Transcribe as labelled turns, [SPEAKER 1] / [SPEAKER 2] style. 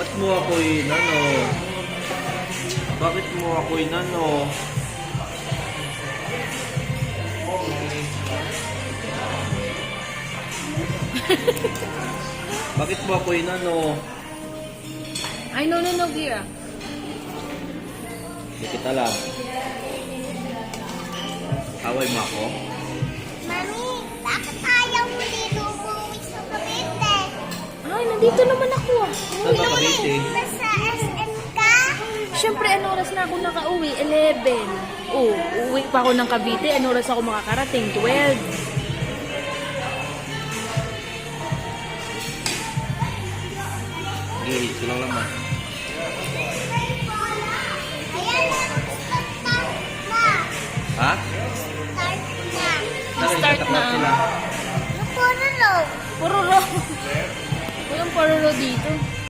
[SPEAKER 1] Ba't mo ako inano? Bakit mo ako inano? Bakit mo ako inano?
[SPEAKER 2] Ay, no, Gira.
[SPEAKER 1] Hindi kita lang. Away mo ako?
[SPEAKER 3] Mami, bakit ayaw mo dito umuwi sa Cavite?
[SPEAKER 2] Ay, nandito naman ako.
[SPEAKER 1] Saan ba Cavite?
[SPEAKER 3] Nasa SM ka?
[SPEAKER 2] Siyempre, ano oras na ako nakauwi? 11. Oh, uuwi pa ako ng Cavite. Ano oras ako makakarating? 12.
[SPEAKER 1] Sige, ito lang naman.
[SPEAKER 3] Ayan na, start na.
[SPEAKER 1] Ha?
[SPEAKER 3] Start na.
[SPEAKER 2] Start na.
[SPEAKER 1] Sila.
[SPEAKER 3] Napuro no.
[SPEAKER 2] Pururo. Walang pururo dito.